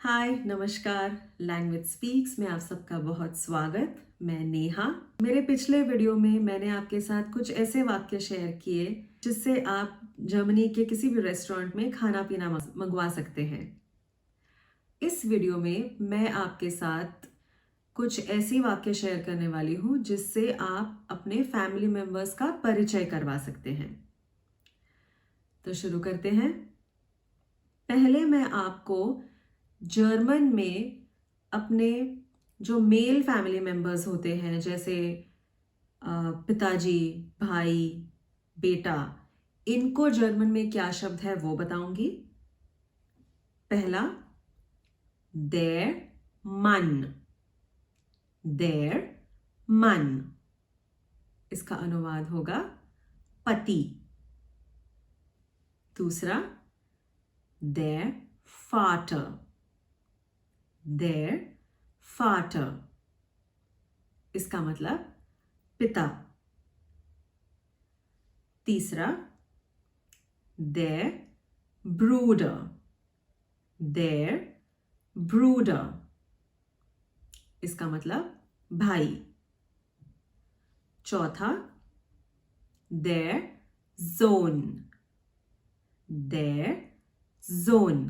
हाय नमस्कार। Language speaks में आप सबका बहुत स्वागत। मैं नेहा। मेरे पिछले वीडियो में मैंने आपके साथ कुछ ऐसे वाक्य शेयर किए जिससे आप जर्मनी के किसी भी रेस्टोरेंट में खाना पीना मंगवा सकते हैं। इस वीडियो में मैं आपके साथ कुछ ऐसी वाक्य शेयर करने वाली हूँ जिससे आप अपने फैमिली मेंबर्स का परिचय करवा सकते हैं। तो शुरू करते हैं। पहले मैं आपको जर्मन में अपने जो मेल फैमिली मेंबर्स होते हैं, जैसे पिताजी, भाई, बेटा, इनको जर्मन में क्या शब्द है वो बताऊंगी। पहला देर मन। देर मन, इसका अनुवाद होगा पति। दूसरा देर फाटर। देर फाटर, इसका मतलब पिता। तीसरा देर ब्रूडर। देर ब्रूडर, इसका मतलब भाई। चौथा देर जोन। देर जोन,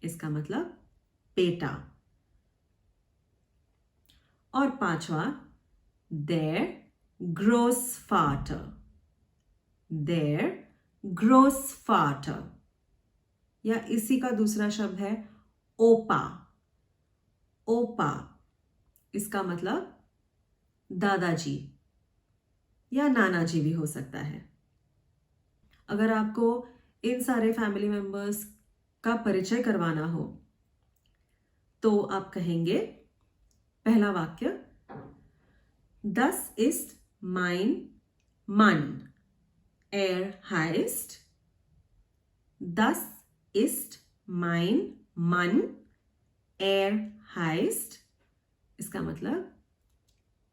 इसका मतलब बेटा। और पांचवा देर ग्रोसफाटर। देर ग्रोसफाटर, या इसी का दूसरा शब्द है ओपा। ओपा, इसका मतलब दादाजी या नाना जी भी हो सकता है। अगर आपको इन सारे फैमिली मेंबर्स का परिचय करवाना हो तो आप कहेंगे, पहला वाक्य, Das ist mein Mann. Er heißt, das ist mein Mann. Er heißt, इसका मतलब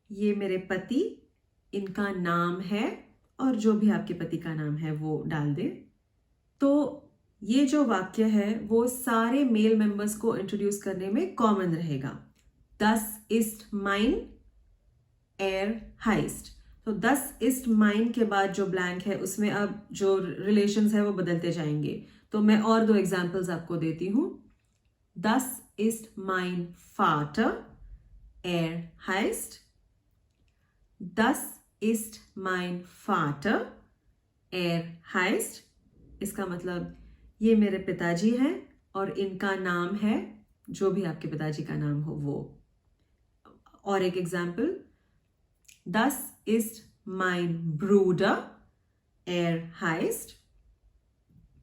ये मेरे पति, इनका नाम है, और जो भी आपके पति का नाम है वो डाल दे। तो ये जो वाक्य है वो सारे मेल मेंबर्स को इंट्रोड्यूस करने में कॉमन रहेगा। Das ist mein, er heißt। तो das ist mein के बाद जो ब्लैंक है उसमें अब जो रिलेशंस है वो बदलते जाएंगे। तो मैं और दो एग्जांपल्स आपको देती हूँ। Das ist mein Vater, er heißt। Das ist mein Vater, er heißt, इसका मतलब ये मेरे पिताजी हैं और इनका नाम है, जो भी आपके पिताजी का नाम हो वो। और एक example, Das ist mein Bruder, er heißt।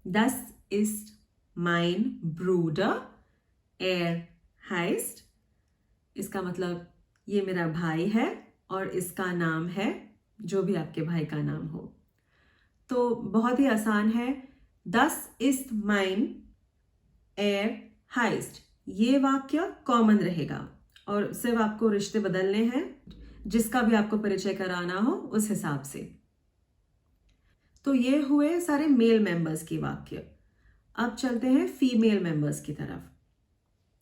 Das ist mein Bruder, er heißt, इसका मतलब ये मेरा भाई है और इसका नाम है, जो भी आपके भाई का नाम हो। तो बहुत ही आसान है। Das ist mein, er heißt, ये वाक्य कॉमन रहेगा और सिर्फ आपको रिश्ते बदलने हैं, जिसका भी आपको परिचय कराना हो उस हिसाब से। तो ये हुए सारे मेल मेंबर्स की वाक्य। अब चलते हैं फीमेल मेंबर्स की तरफ।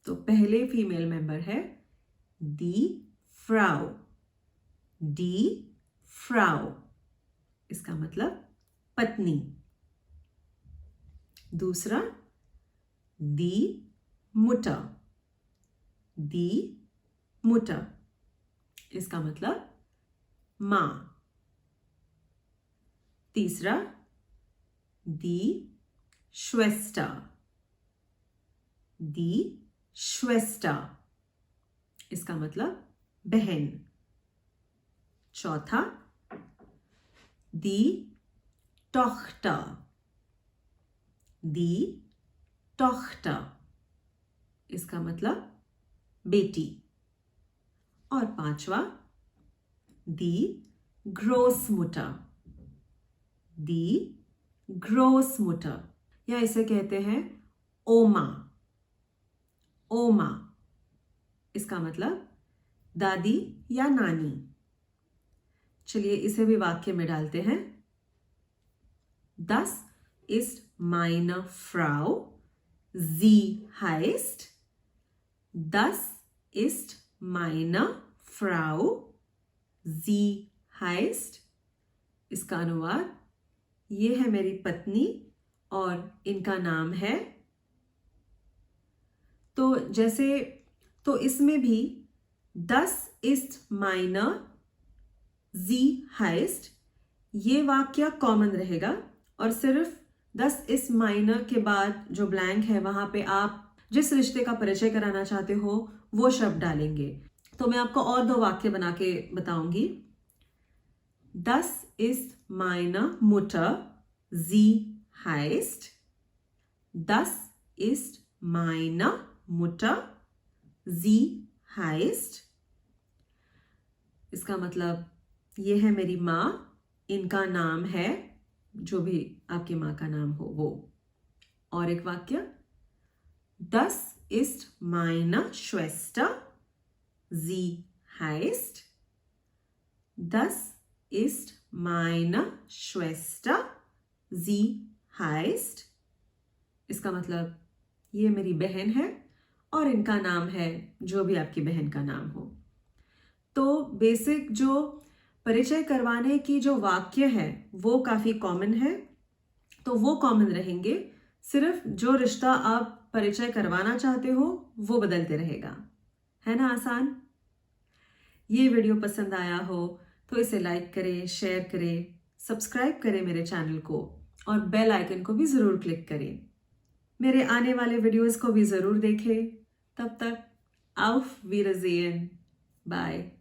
तो पहले फीमेल मेंबर है दी फ्राउ। दी फ्राउ, इसका मतलब पत्नी। दूसरा दी मुटर। दी मुटर, इसका मतलब मां। तीसरा दी श्वेस्टर। दी श्वेस्टर, इसका मतलब बहन। चौथा दी टॉख्टर। दी टॉख्टर, इसका मतलब बेटी। और पांचवा दी ग्रोसमुटर। दी ग्रोसमुटर, या इसे कहते हैं ओमा। ओमा, इसका मतलब दादी या नानी। चलिए इसे भी वाक्य में डालते हैं। Das ist meine Frau, Sie heißt, das ist meine Frau. Sie heißt, इसका अनुवाद, ये है मेरी पत्नी और इनका नाम है। तो इसमें भी das ist meine, sie heißt, ये वाक्य कॉमन रहेगा और सिर्फ das ist meine के बाद जो ब्लैंक है वहां पे आप जिस रिश्ते का परिचय कराना चाहते हो वो शब्द डालेंगे। तो मैं आपको और 2 वाक्य बना के बताऊंगी। Das ist meine Mutter, sie heißt, das ist meine Mutter, sie heißt, इसका मतलब ये है मेरी माँ, इनका नाम है, जो भी आपकी माँ का नाम हो वो। और एक वाक्य, das ist meine Schwester, sie heißt, das ist meine Schwester, sie heißt, इसका मतलब ये मेरी बहन है और इनका नाम है, जो भी आपकी बहन का नाम हो। तो बेसिक जो परिचय करवाने की जो वाक्य है वो काफी कॉमन है, तो वो कॉमन रहेंगे, सिर्फ जो रिश्ता आप परिचय करवाना चाहते हो वो बदलते रहेगा। है ना आसान? ये वीडियो पसंद आया हो तो इसे लाइक करें, शेयर करें, सब्सक्राइब करें मेरे चैनल को और बेल आइकन को भी ज़रूर क्लिक करें। मेरे आने वाले वीडियोस को भी ज़रूर देखें। तब तक auf Wiedersehen, बाय।